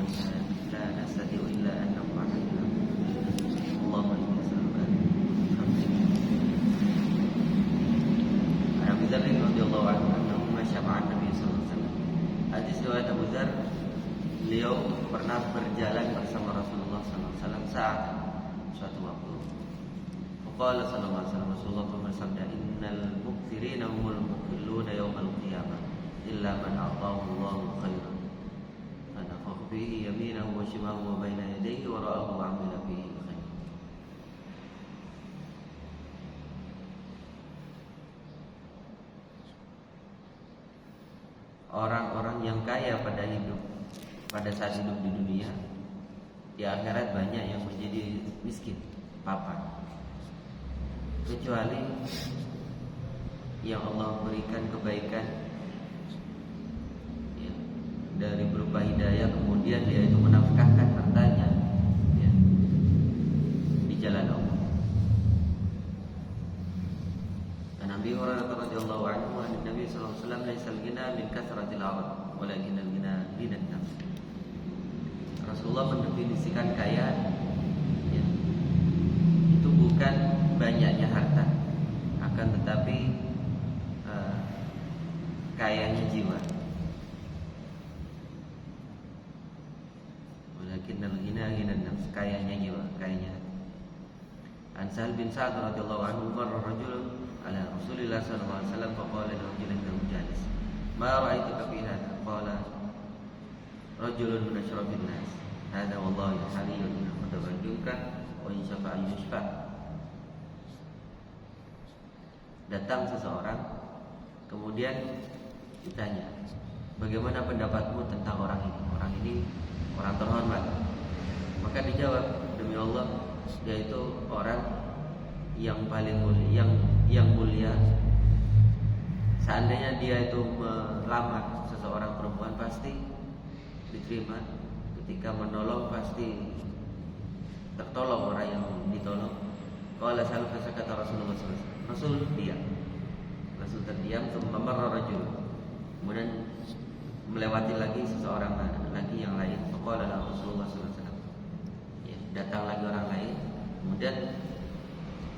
وإنا لا نستطيع إلا أن نفعل اللهم إنا نسألك عن أبي ذر رضي الله عنه أنه مشى مع النبي صلى الله عليه وسلم. Hadis riwayat Abu Dzar, beliau pernah berjalan bersama Rasulullah SAW saat suatu waktu. Qala sallallahu alaihi wasallam, Rasulullah bersabda, innal mukthirina humul muqilluna yaumal qiyamah illa man a'tahu Allahu khairan fanafakha fihi yaminahu wa shimalahu wa baina yadayhi wa ra'ahu 'amila fihi khair. Orang-orang yang kaya pada saat hidup di dunia, di akhirat banyak yang menjadi miskin, papan. Kecuali yang Allah berikan kebaikan ya, dari berupa hidayah, kemudian dia itu menafkahkan hartanya ya, di jalan Allah. Dan Nabi Hurairah radhiyallahu anhu, Nabi sallallahu alaihi wasallam, laisal ghina min kathratil 'arad, walakin al-ghina ghinan nafs. Rasulullah mendefinisikan kaya ya, itu bukan banyaknya harta, akan tetapi kayanya jiwa. Walakin al-ghina ghinan nafs, kayanya jiwa, kayanya hati. An Sahal bin Sa'ad radhiyallahu anhu, marra rajulun ala Rasulillah sallallahu alaihi wasallam faqala lahu rajulun jalis, ma ra'aituka fi hadha? Qala rajulun min asyrafin nas, hadha wallahi hariyyun in khadabajuka wa in syafa'a yushfa'. Datang seseorang, kemudian ditanya, bagaimana pendapatmu tentang orang ini? Orang ini orang terhormat. Maka dijawab, demi Allah, dia itu orang yang paling mulia, yang mulia. Seandainya dia itu melamar seseorang perempuan, pasti diterima. Ketika menolong, pasti tertolong orang yang ditolong. Qala sa'al fasakata Rasulullah sallallahu alaihi wasallam. Rasul diam. Rasul terdiam, marra rajul. Kemudian melewati lagi seseorang lagi yang lain. Faqala lahu Rasulullah sallallahu alaihi wasallam. Ya, datang lagi orang lain. Kemudian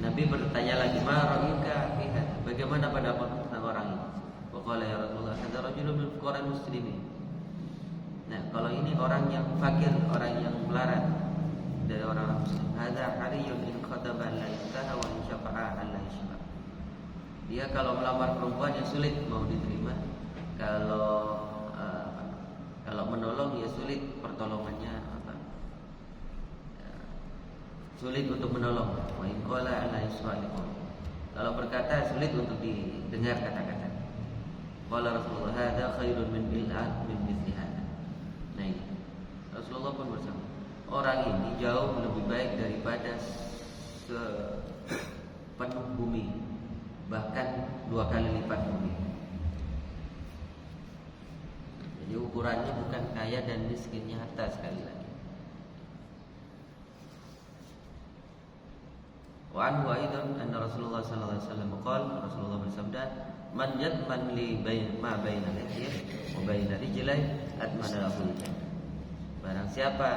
Nabi bertanya lagi, ma ra'ayuka fi hadha? Bagaimana pendapatmu tentang orang ini? Faqala ya Rasulullah, hadza rajulun min fuqara'il muslimin. Nah, kalau ini orang yang fakir, orang yang melarat dari orang muslim. Hadza hariyun in khadaba la yusaha wa in syafa'a la yushfa'. Dia kalau melamar perempuan yang sulit mau diterima, kalau menolong ya sulit pertolongannya sulit untuk menolong. Wa in qala la yushfa'. Kalau berkata sulit untuk didengar kata-kata. Qala Rasulullah, hadza khairun min bil'at min mithli hadza. Nah, ini Rasulullah pun bersama, orang ini jauh lebih baik daripada sepenuh bumi, bahkan 2 kali lipat bumi. Jadi ukurannya bukan kaya dan miskinnya harta, sekali lagi. Wa anhu aidan anna Rasulullah sallallahu alaihi wasallam qala, Rasulullah bersabda, man yatman li ma baina lihyah wa baina rijlai atmana lahu jannah. Barang siapa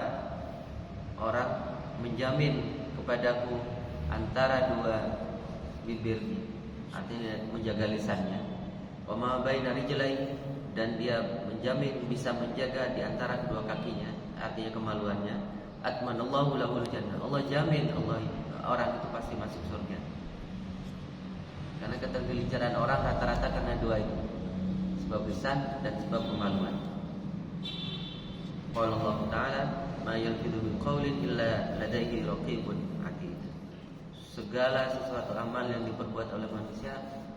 orang menjamin kepadaku antara 2 bibirnya, artinya menjaga lisannya, wa ma baina rijlai, dan dia menjamin bisa menjaga di antara kedua kakinya, artinya kemaluannya, atmanallahu lahul jannah. Allah jamin orang itu pasti masuk surga. Karena ketergelinciran orang rata-rata karena 2 itu, sebab lisan dan sebab kemaluan. Qala Allah Ta'ala, ma yalfidu min qawlin illa ladaihi raqibun atid. Segala sesuatu amal yang diperbuat oleh manusia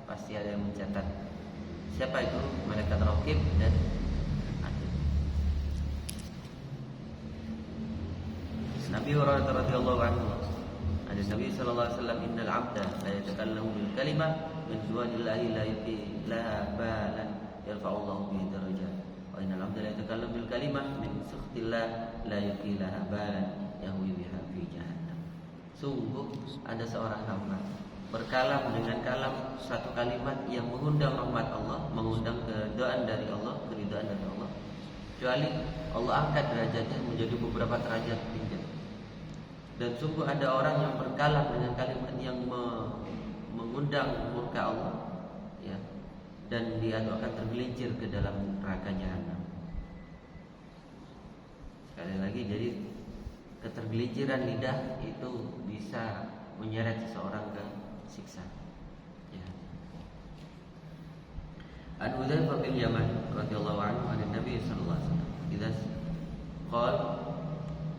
pasti ada yang mencatat. Siapa itu? Malaikat raqib dan atid. Nabi Hurairah radhiyallahu anhu, ada Nabi sallallahu alaihi wasallam, innal 'abda la yatakallamu bil kalimah min juwanillahi la yuqi laha balan yarfa'ullahu bihi darajat. Wa innal 'abda la yatakallamu bil kalimah min sukhtillah la yuqi laha balan yahwi biha fi jahannam. Sungguh ada seorang hamba berkalam dengan kalam satu kalimat yang mengundang rahmat Allah, mengundang keridhaan dari Allah, keridhaan dari Allah, kecuali Allah angkat derajatnya menjadi beberapa derajat tinggi. Dan sungguh ada orang yang berkalam dengan kalimat yang mengundang murka Allah, ya, dan dia akan tergelincir ke dalam neraka jahanam. Sekali lagi, jadi ketergelinciran lidah itu bisa menyeret seseorang ke siksa. Ya. An Hudzaifah bin Yaman radhiyallahu anhu an Nabi sallallahu alaihi wasallam idza qala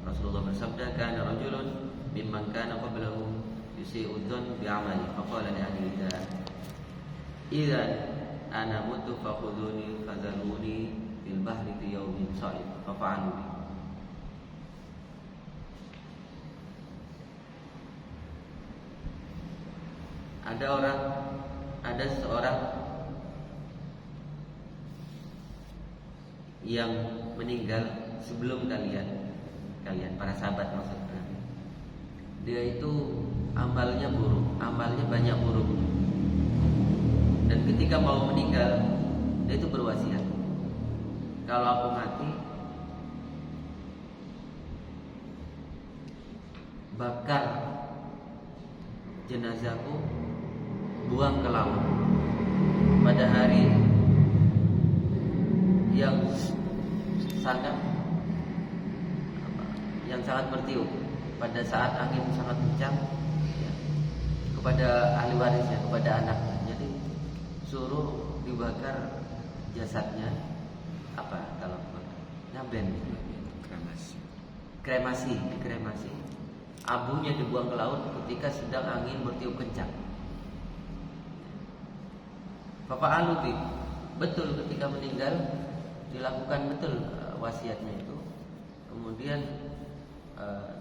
Rasulullah bersabda, kana rajulun mimman kana qablahum yusi'u dzan bi'amali faqala li ahli idza ana mutu fakhuduni fadhaluni fil bahri fi yawmin sa'id fafa'alu bi. Ada seorang yang meninggal sebelum kalian para sahabat maksudnya. Dia itu amalnya buruk, amalnya banyak buruk. Dan ketika mau meninggal, dia itu berwasiat, kalau aku mati, bakar jenazahku, buang ke laut pada hari yang sangat bertiup, pada saat angin sangat kencang, ya, kepada ahli warisnya, kepada anaknya. Jadi suruh dibakar jasadnya, apa kalau ngaben, kremasi, abunya dibuang ke laut ketika sedang angin bertiup kencang. Bapak Alubi betul ketika meninggal dilakukan betul wasiatnya itu. Kemudian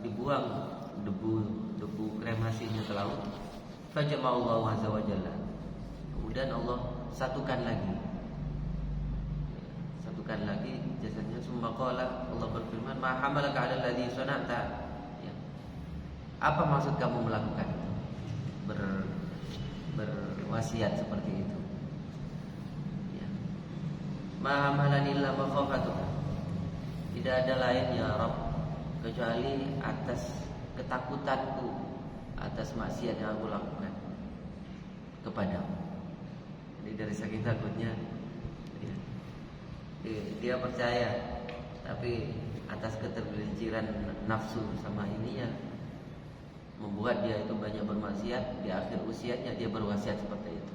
dibuang debu kremasinya ke laut. Fajama'allahu azza wa jalla. Kemudian Allah satukan lagi jasadnya. Summa qala, Allah berfirman, ma hamalaka 'ala alladhi sana'ta. Ya. Apa maksud kamu melakukan itu? Berwasiat seperti itu. Ya. Ma hamalani illa makhafatuka. Tidak ada lain ya Rabb kecuali atas ketakutanku atas maksiat yang aku lakukan kepadamu. Jadi dari saking takutnya, ya, dia percaya, tapi atas ketergelinciran nafsu sama ini ya membuat dia itu banyak bermaksiat. Di akhir usianya dia berwasiat seperti itu.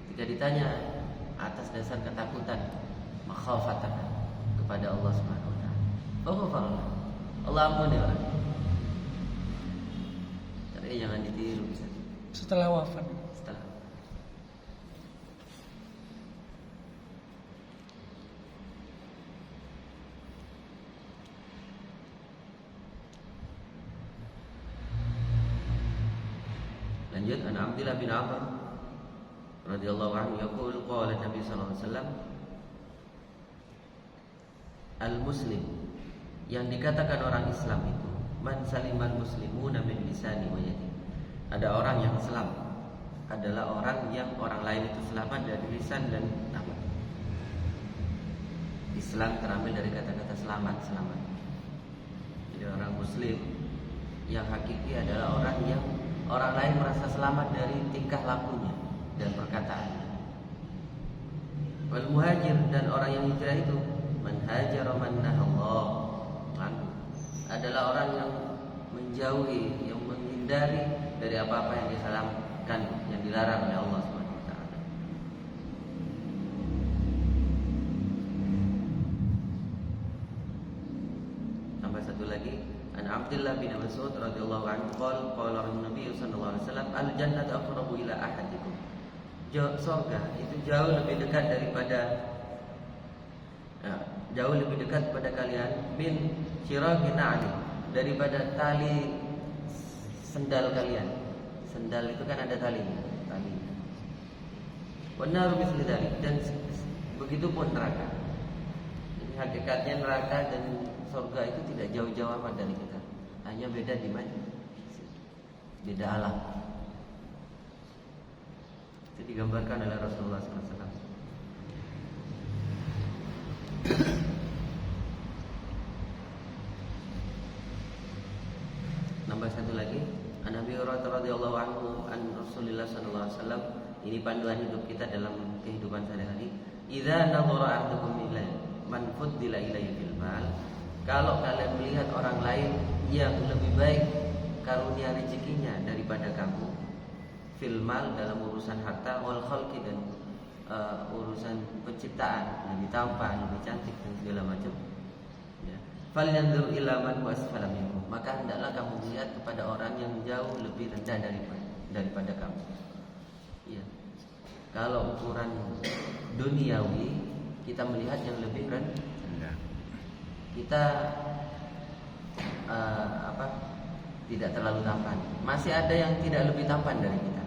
Ketika ditanya atas dasar ketakutan, makhafatan kepada Allah Subhanahu wa taala, Allah ampuni orang. Tapi jangan ditiru. Setelah wafat. Setelah. Lanjut, an Abdullah bin Amr radhiyallahu anhu yaqul qala Nabi sallallahu alaihi wasallam, al-muslim, yang dikatakan orang Islam itu man salimal muslimuna min lisani wa yadi. Ada orang yang selamat, adalah orang yang orang lain itu selamat dari lisan dan tangan. Islam terambil dari kata-kata selamat. Jadi orang muslim yang hakiki adalah orang yang orang lain merasa selamat dari tingkah lakunya dan perkataannya. Wal muhajir, dan orang yang hijrah itu man hajara man nahallahu anhu, adalah orang yang menjauhi, yang menghindari dari apa-apa yang diharamkan, yang dilarang oleh Allah Subhanahu wa taala. Tambah satu lagi, an Abdullah bin Mas'ud radhiyallahu anhu qala Nabi sallallahu alaihi wasallam, al jannatu aqrabu ila ahadikum. Surga itu jauh lebih dekat pada kalian min syiraqin ali, daripada tali sendal kalian. Sendal itu kan ada talinya. Wa naru misli dzalik, dan begitu pun neraka. Jadi hakikatnya neraka dan surga itu tidak jauh-jauh amat dari kita. Hanya beda di mana? Beda alam. Itu digambarkan oleh Rasulullah SAW. Hurairah radhiyallahu anhu an Rasulillah sallallahu alaihi wasallam, ini panduan hidup kita dalam kehidupan sehari-hari. Idza nadhara ahadukum ila man fuddila ilayhi fil mal, kalau kalian melihat orang lain yang lebih baik karunia rezekinya daripada kamu, fil mal dalam urusan harta, wal khalqi dan urusan penciptaan, lebih tampan, lebih cantik dan segala macam, ya. Falyanzur ila man wasfala minhu, maka hendaklah kamu lihat kepada orang yang jauh lebih rendah daripada kamu. Ya. Kalau ukuran duniawi kita melihat yang lebih rendah. Kita tidak terlalu tampan. Masih ada yang tidak lebih tampan dari kita.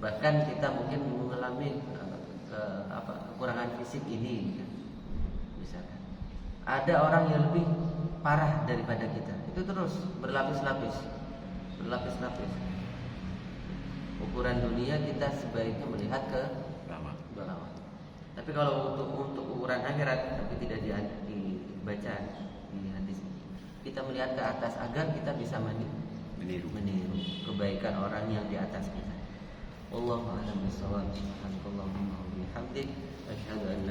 Bahkan kita mungkin mengalami kekurangan fisik ini, misalkan. Ada orang yang lebih parah daripada kita. Itu terus berlapis-lapis. Ukuran dunia kita sebaiknya melihat ke bawah. Tapi kalau untuk ukuran akhirat, tapi tidak dibaca di hadis, kita melihat ke atas agar kita bisa meniru kebaikan orang yang di atas kita. Wallahu a'lam bishawab. Subhanallahumma wa bihamdik, asyhadu an la